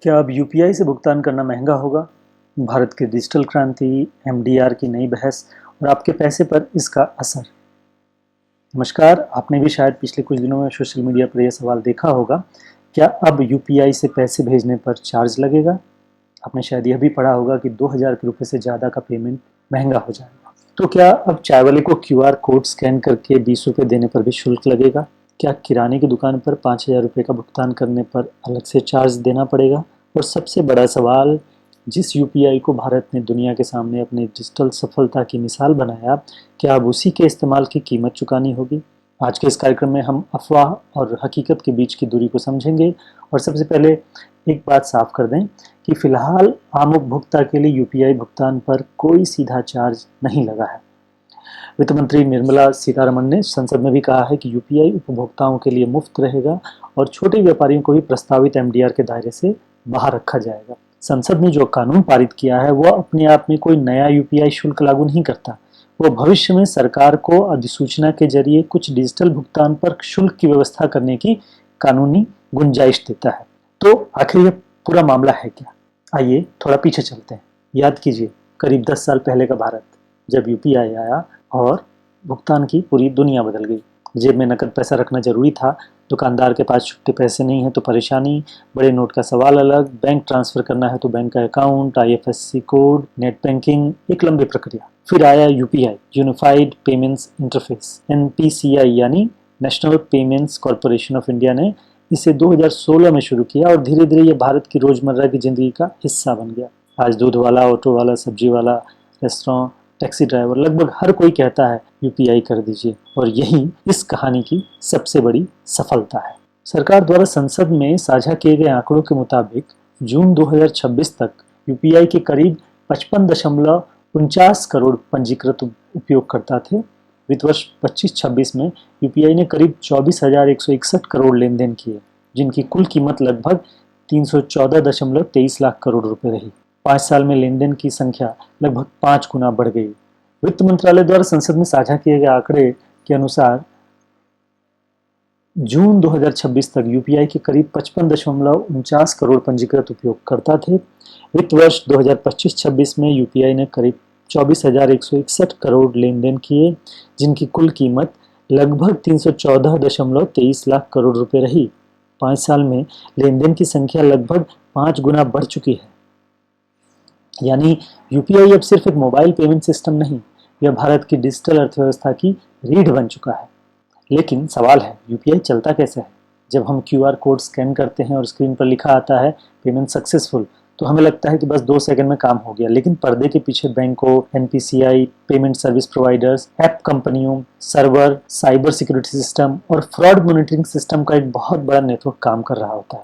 क्या अब यूपीआई से भुगतान करना महंगा होगा? भारत की डिजिटल क्रांति, एमडीआर की नई बहस और आपके पैसे पर इसका असर। नमस्कार, आपने भी शायद पिछले कुछ दिनों में सोशल मीडिया पर यह सवाल देखा होगा, क्या अब यूपीआई से पैसे भेजने पर चार्ज लगेगा? आपने शायद यह भी पढ़ा होगा कि 2000 के रुपये से ज़्यादा का पेमेंट महंगा हो जाएगा। तो क्या अब चाय वाले को क्यूआर कोड स्कैन करके 20 रुपये देने पर भी शुल्क लगेगा? क्या किराने की दुकान पर 5000 रुपये का भुगतान करने पर अलग से चार्ज देना पड़ेगा? और सबसे बड़ा सवाल, जिस यूपीआई को भारत ने दुनिया के सामने अपनी डिजिटल सफलता की मिसाल बनाया, क्या अब उसी के इस्तेमाल की कीमत चुकानी होगी? आज के इस कार्यक्रम में हम अफवाह और हकीकत के बीच की दूरी को समझेंगे और सबसे पहले एक बात साफ कर दें कि फिलहाल आम उपभोक्ता के लिए यूपीआई भुगतान पर कोई सीधा चार्ज नहीं लगा है। वित्त मंत्री निर्मला सीतारमण ने संसद में भी कहा है कि यूपीआई उपभोक्ताओं के लिए मुफ्त रहेगा और छोटे व्यापारियों को भी प्रस्तावित एमडीआर के दायरे से बाहर रखा जाएगा। संसद ने जो कानून पारित किया है वह अपने आप में कोई नया यूपीआई शुल्क लागू नहीं करता। वो भविष्य में सरकार को अधिसूचना के जरिए कुछ डिजिटल भुगतान पर शुल्क की व्यवस्था करने की कानूनी गुंजाइश देता है। तो आखिर यह पूरा मामला है क्या? आइए थोड़ा पीछे चलते हैं। याद कीजिए, करीब 10 साल पहले का भारत, जब यूपीआई आया और भुगतान की पूरी दुनिया बदल गई। जेब में नकद पैसा रखना जरूरी था, दुकानदार के पास छुट्टे पैसे नहीं है तो परेशानी, बड़े नोट का सवाल अलग, बैंक ट्रांसफर करना है तो बैंक का account, IFSC code, net banking, एक लंबी प्रक्रिया। फिर आया UPI, unified payments interface, NPCI यानी national payments corporation of India ने इसे 2016 में शुरू किया और धीरे धीरे यह भारत की रोजमर्रा की जिंदगी का हिस्सा बन गया। आज दूध वाला, ऑटो वाला, सब्जी वाला, रेस्टोरेंट, टैक्सी ड्राइवर, लगभग हर कोई कहता है यूपीआई कर दीजिए, और यही इस कहानी की सबसे बड़ी सफलता है। सरकार द्वारा संसद में साझा किए गए आंकड़ों के मुताबिक जून 2026 तक यूपीआई के करीब 55.49 करोड़ पंजीकृत उपयोगकर्ता थे। वित्त वर्ष 25-26 में यूपीआई ने करीब 24,161 करोड़ लेन देन किए, जिनकी कुल कीमत लगभग 314.23 लाख करोड़ रुपए रही। 5 साल में लेन देन की संख्या लगभग 5 गुना बढ़ गई। वित्त मंत्रालय द्वारा संसद में साझा किए गए आंकड़े के अनुसार जून 2026 तक यूपीआई के करीब 55.49 करोड़ पंजीकृत उपयोगकर्ता थे। वित्त वर्ष 2025-26 में यूपीआई ने करीब 24,161 करोड़ लेन देन किए, जिनकी कुल कीमत लगभग 314.23 लाख करोड़ रुपए रही। 5 साल में लेन देन की संख्या लगभग 5 गुना बढ़ चुकी है। यानी यूपीआई अब सिर्फ एक मोबाइल पेमेंट सिस्टम नहीं, यह भारत की डिजिटल अर्थव्यवस्था की रीढ़ बन चुका है। लेकिन सवाल है, यूपीआई चलता कैसे है? जब हम क्यूआर कोड स्कैन करते हैं और स्क्रीन पर लिखा आता है पेमेंट सक्सेसफुल, तो हमें लगता है कि बस 2 सेकंड में काम हो गया। लेकिन पर्दे के पीछे बैंकों, NPCI, payment service providers, app कंपनियों, सर्वर, साइबर सिक्योरिटी सिस्टम और फ्रॉड मॉनिटरिंग सिस्टम का एक बहुत बड़ा नेटवर्क काम कर रहा होता है।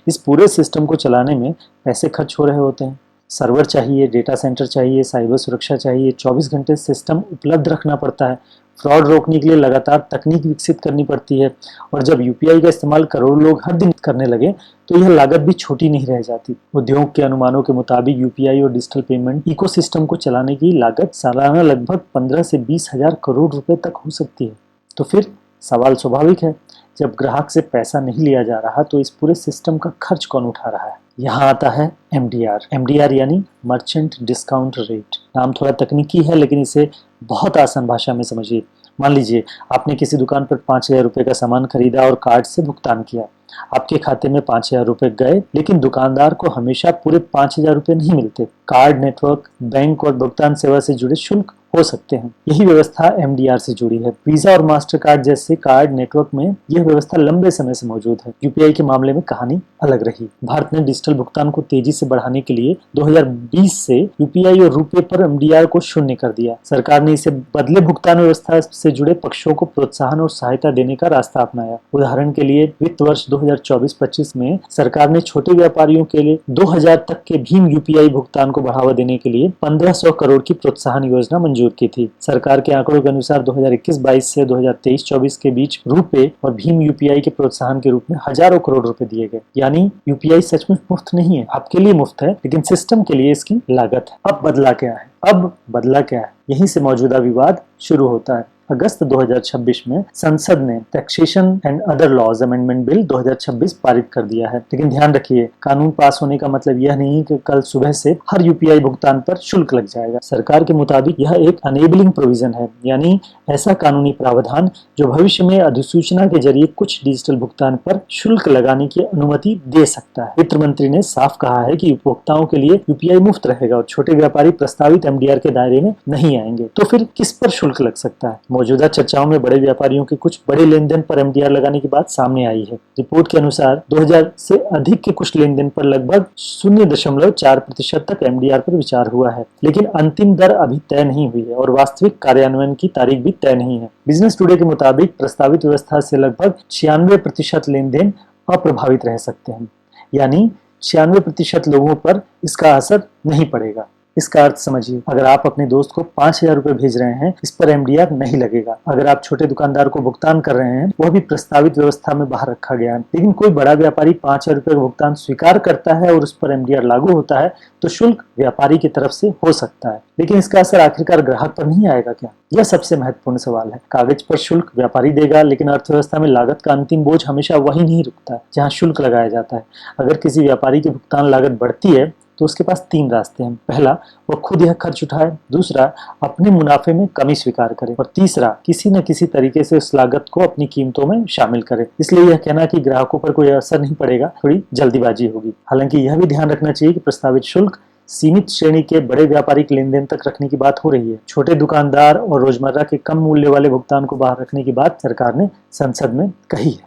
इस पूरे सिस्टम को चलाने में पैसे खर्च हो रहे होते हैं। सर्वर चाहिए, डेटा सेंटर चाहिए, साइबर सुरक्षा चाहिए, 24 घंटे सिस्टम उपलब्ध रखना पड़ता है। फ्रॉड रोकने के लिए लगातार तकनीक विकसित करनी पड़ती है, और जब यूपीआई का इस्तेमाल करोड़ों लोग हर दिन करने लगे तो यह लागत भी छोटी नहीं रह जाती। उद्योग के अनुमानों के मुताबिक यूपीआई और डिजिटल पेमेंट इकोसिस्टम को चलाने की लागत सालाना लगभग 15 से 20 हजार करोड़ रुपए तक हो सकती है। तो फिर सवाल स्वाभाविक है, जब ग्राहक से पैसा नहीं लिया जा रहा तो इस पूरे सिस्टम का खर्च कौन उठा रहा है? यहाँ आता है एमडीआर। एमडीआर यानी मर्चेंट डिस्काउंट रेट। नाम थोड़ा तकनीकी है, लेकिन इसे बहुत आसान भाषा में समझिए। मान लीजिए आपने किसी दुकान पर 5,000 रुपए का सामान खरीदा और कार्ड से भुगतान किया। आपके खाते में 5,000 रुपए गए, लेकिन दुकानदार को हमेशा पूरे 5,000 रुपए नहीं मिलते। कार्ड नेटवर्क, बैंक और भुगतान सेवा से जुड़े शुल्क हो सकते हैं। यही व्यवस्था एमडीआर से जुड़ी है। वीजा और मास्टर कार्ड जैसे कार्ड नेटवर्क में यह व्यवस्था लंबे समय से मौजूद है। यूपीआई के मामले में कहानी अलग रही। भारत ने डिजिटल भुगतान को तेजी से बढ़ाने के लिए 2020 से यूपीआई और रुपए पर एमडीआर को शून्य कर दिया। सरकार ने इसे बदले भुगतान व्यवस्था से जुड़े पक्षों को प्रोत्साहन और सहायता देने का रास्ता अपनाया। उदाहरण के लिए वित्त वर्ष 2024-25 में सरकार ने छोटे व्यापारियों के लिए 2000 तक के भीम यूपीआई भुगतान को बढ़ावा देने के लिए 1500 करोड़ की प्रोत्साहन योजना मंजूर की थी। सरकार के आंकड़ों के अनुसार 2021-22 से 2023-24 के बीच रुपए और भीम यूपीआई के प्रोत्साहन के रूप में हजारों करोड़ रुपए दिए गए। यानी यूपीआई सचमुच मुफ्त नहीं है, आपके लिए मुफ्त है, लेकिन सिस्टम के लिए इसकी लागत है। अब बदला क्या है? यहीं से मौजूदा विवाद शुरू होता है। अगस्त 2026 में संसद ने taxation and other laws amendment bill 2026 पारित कर दिया है। लेकिन ध्यान रखिए, कानून पास होने का मतलब यह नहीं कि कल सुबह से हर यूपीआई भुगतान पर शुल्क लग जाएगा। सरकार के मुताबिक यह एक अनेबलिंग प्रोविजन है, यानी ऐसा कानूनी प्रावधान जो भविष्य में अधिसूचना के जरिए कुछ डिजिटल भुगतान पर शुल्क लगाने की अनुमति दे सकता है। वित्त मंत्री ने साफ कहा है कि उपभोक्ताओं के लिए यूपीआई मुफ्त रहेगा और छोटे व्यापारी प्रस्तावित एमडीआर के दायरे में नहीं आएंगे। तो फिर किस पर शुल्क लग सकता है? मौजूदा चर्चाओं में बड़े व्यापारियों के कुछ बड़े लेन देन पर एमडीआर लगाने की बात सामने आई है। रिपोर्ट के अनुसार 2000 से अधिक के कुछ लेन देन पर लगभग 0.4% तक एमडीआर पर विचार हुआ है, लेकिन अंतिम दर अभी तय नहीं हुई है और वास्तविक कार्यान्वयन की तारीख भी तय नहीं है। बिजनेस टुडे के मुताबिक प्रस्तावित व्यवस्था से लगभग 96% लेन देन अप्रभावित रह सकते हैं, यानी 96% लोगों पर इसका असर नहीं पड़ेगा। इसका अर्थ समझिए, अगर आप अपने दोस्त को 5,000 रुपए भेज रहे हैं, इस पर एमडीआर नहीं लगेगा। अगर आप छोटे दुकानदार को भुगतान कर रहे हैं, वह भी प्रस्तावित व्यवस्था में बाहर रखा गया है। लेकिन कोई बड़ा व्यापारी 5,000 रुपए का भुगतान स्वीकार करता है और उस पर एमडीआर लागू होता है, तो शुल्क व्यापारी की तरफ से हो सकता है। लेकिन इसका असर आखिरकार ग्राहक पर नहीं आएगा क्या? यह सबसे महत्वपूर्ण सवाल है। कागज पर शुल्क व्यापारी देगा, लेकिन अर्थव्यवस्था में लागत का अंतिम बोझ हमेशा वही नहीं रुकता जहाँ शुल्क लगाया जाता है। अगर किसी व्यापारी की भुगतान लागत बढ़ती है तो उसके पास 3 रास्ते हैं। पहला, वह खुद यह खर्च उठाए। दूसरा, अपने मुनाफे में कमी स्वीकार करे। और तीसरा, किसी न किसी तरीके से उस लागत को अपनी कीमतों में शामिल करे। इसलिए यह कहना कि ग्राहकों पर कोई असर नहीं पड़ेगा थोड़ी जल्दीबाजी होगी। हालांकि यह भी ध्यान रखना चाहिए कि प्रस्तावित शुल्क सीमित श्रेणी के बड़े व्यापारिक लेन देन तक रखने की बात हो रही है। छोटे दुकानदार और रोजमर्रा के कम मूल्य वाले भुगतान को बाहर रखने की बात सरकार ने संसद में कही है।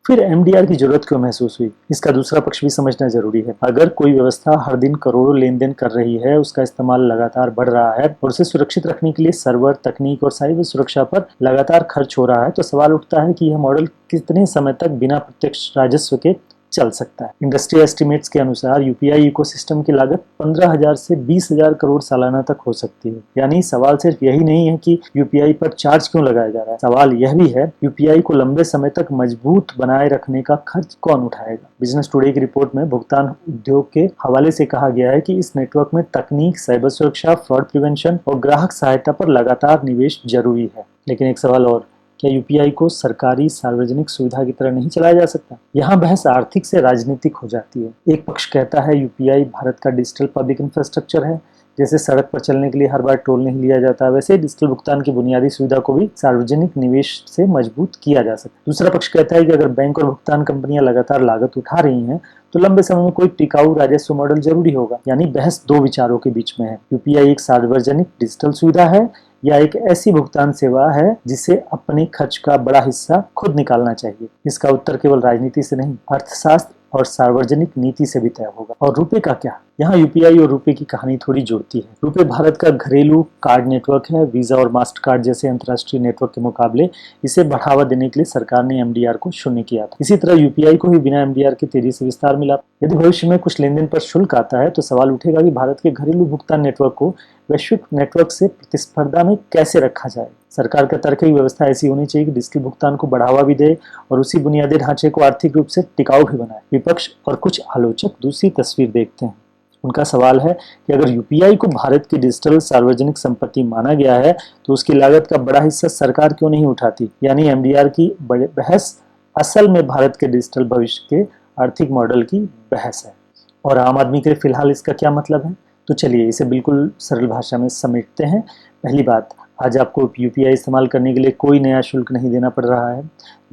फिर एमडीआर की जरूरत क्यों महसूस हुई? इसका दूसरा पक्ष भी समझना जरूरी है। अगर कोई व्यवस्था हर दिन करोड़ों लेन देन कर रही है, उसका इस्तेमाल लगातार बढ़ रहा है और उसे सुरक्षित रखने के लिए सर्वर, तकनीक और साइबर सुरक्षा पर लगातार खर्च हो रहा है, तो सवाल उठता है कि यह मॉडल कितने समय तक बिना प्रत्यक्ष राजस्व के चल सकता है। इंडस्ट्री एस्टिमेट्स के अनुसार यूपीआई इकोसिस्टम की लागत 15,000 से 20,000 करोड़ सालाना तक हो सकती है। यानी सवाल सिर्फ यही नहीं है कि यूपीआई पर चार्ज क्यों लगाया जा रहा है, सवाल यह भी है यूपीआई को लंबे समय तक मजबूत बनाए रखने का खर्च कौन उठाएगा। बिजनेस टुडे की रिपोर्ट में भुगतान उद्योग के हवाले से कहा गया है कि इस नेटवर्क में तकनीक, साइबर सुरक्षा, फ्रॉड प्रिवेंशन और ग्राहक सहायता पर लगातार निवेश जरूरी है। लेकिन एक सवाल और, क्या यूपीआई को सरकारी सार्वजनिक सुविधा की तरह नहीं चलाया जा सकता? यहाँ बहस आर्थिक से राजनीतिक हो जाती है। एक पक्ष कहता है यूपीआई भारत का डिजिटल पब्लिक इंफ्रास्ट्रक्चर है, जैसे सड़क पर चलने के लिए हर बार टोल नहीं लिया जाता, वैसे डिजिटल भुगतान की बुनियादी सुविधा को भी सार्वजनिक निवेश से मजबूत किया जा सकता है। दूसरा पक्ष कहता है कि अगर बैंक और भुगतान कंपनियां लगातार लागत उठा रही हैं, तो लंबे समय में कोई टिकाऊ राजस्व मॉडल जरूरी होगा। यानी बहस दो विचारों के बीच में है। यूपीआई एक सार्वजनिक डिजिटल सुविधा है या एक ऐसी भुगतान सेवा है जिसे अपने खर्च का बड़ा हिस्सा खुद निकालना चाहिए? इसका उत्तर केवल राजनीति से नहीं, अर्थशास्त्र और सार्वजनिक नीति से भी तय होगा। और रुपए का क्या? यहाँ यूपीआई और रुपए की कहानी थोड़ी जुड़ती है। रुपए भारत का घरेलू कार्ड नेटवर्क है। वीजा और मास्टर कार्ड जैसे अंतर्राष्ट्रीय नेटवर्क के मुकाबले इसे बढ़ावा देने के लिए सरकार ने एमडीआर को शून्य किया था। इसी तरह यूपीआई को भी बिना एमडीआर के तेजी से विस्तार मिला। यदि भविष्य में कुछ लेन देन पर शुल्क आता है, तो सवाल उठेगा कि भारत के घरेलू भुगतान नेटवर्क को वैश्विक नेटवर्क से प्रतिस्पर्धा में कैसे रखा जाए। सरकार का तर्क है कि व्यवस्था ऐसी होनी चाहिए कि डिजिटल भुगतान को बढ़ावा भी दे और उसी बुनियादी ढांचे को आर्थिक रूप से टिकाऊ भी बनाए। विपक्ष और कुछ आलोचक दूसरी तस्वीर देखते हैं। उनका सवाल है कि अगर यूपीआई को भारत की डिजिटल सार्वजनिक संपत्ति माना गया है, तो उसकी लागत का बड़ा हिस्सा सरकार क्यों नहीं उठाती? यानी एमडीआर की बहस असल में भारत के डिजिटल भविष्य के आर्थिक मॉडल की बहस है। और आम आदमी के लिए फिलहाल इसका क्या मतलब है? तो चलिए इसे बिल्कुल सरल भाषा में समेटते हैं। पहली बात, आज आपको यूपीआई इस्तेमाल करने के लिए कोई नया शुल्क नहीं देना पड़ रहा है।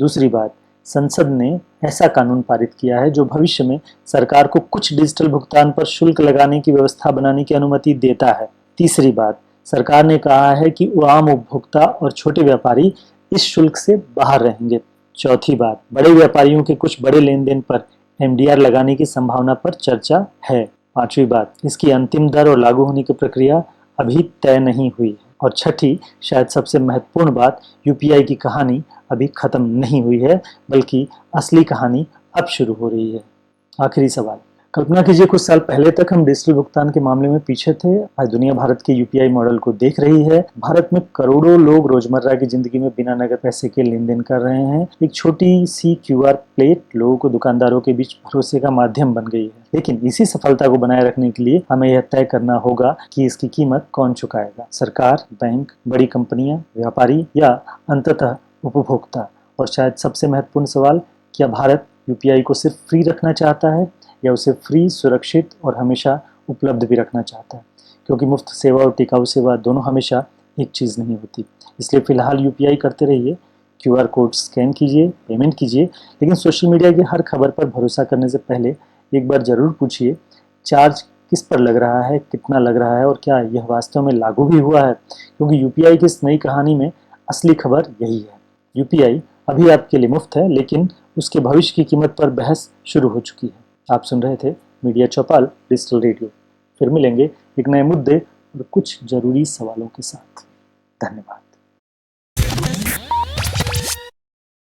दूसरी बात, संसद ने ऐसा कानून पारित किया है जो भविष्य में सरकार को कुछ डिजिटल भुगतान पर शुल्क लगाने की व्यवस्था बनाने की अनुमति देता है। तीसरी बात, सरकार ने कहा है कि आम उपभोक्ता और छोटे व्यापारी इस शुल्क से बाहर रहेंगे। चौथी बात, बड़े व्यापारियों के कुछ बड़े लेन देन पर एमडीआर लगाने की संभावना पर चर्चा है। पांचवी बात, इसकी अंतिम दर और लागू होने की प्रक्रिया अभी तय नहीं हुई है। और छठी, शायद सबसे महत्वपूर्ण बात, यूपीआई की कहानी अभी खत्म नहीं हुई है, बल्कि असली कहानी अब शुरू हो रही है। आखिरी सवाल, कल्पना कीजिए कुछ साल पहले तक हम डिजिटल भुगतान के मामले में पीछे थे। आज दुनिया भारत के यूपीआई मॉडल को देख रही है। भारत में करोड़ों लोग रोजमर्रा की जिंदगी में बिना नकद पैसे के लेन देन कर रहे हैं। एक छोटी सी क्यूआर प्लेट लोगों को दुकानदारों के बीच भरोसे का माध्यम बन गई है। लेकिन इसी सफलता को बनाए रखने के लिए हमें यह तय करना होगा कि इसकी कीमत कौन चुकाएगा, सरकार, बैंक, बड़ी कंपनियां, व्यापारी या अंततः उपभोक्ता। और शायद सबसे महत्वपूर्ण सवाल, क्या भारत यूपीआई को सिर्फ फ्री रखना चाहता है या उसे फ्री, सुरक्षित और हमेशा उपलब्ध भी रखना चाहता है? क्योंकि मुफ्त सेवा और टिकाऊ सेवा दोनों हमेशा एक चीज़ नहीं होती। इसलिए फिलहाल यूपीआई करते रहिए, क्यूआर कोड स्कैन कीजिए, पेमेंट कीजिए, लेकिन सोशल मीडिया की हर खबर पर भरोसा करने से पहले एक बार ज़रूर पूछिए, चार्ज किस पर लग रहा है, कितना लग रहा है और क्या यह वास्तव में लागू भी हुआ है? क्योंकि यूपीआई की इस नई कहानी में असली खबर यही है। यूपीआई अभी आपके लिए मुफ्त है, लेकिन उसके भविष्य की कीमत पर बहस शुरू हो चुकी है। आप सुन रहे थे मीडिया चौपाल डिजिटल रेडियो। फिर मिलेंगे एक नए मुद्दे और कुछ जरूरी सवालों के साथ। धन्यवाद।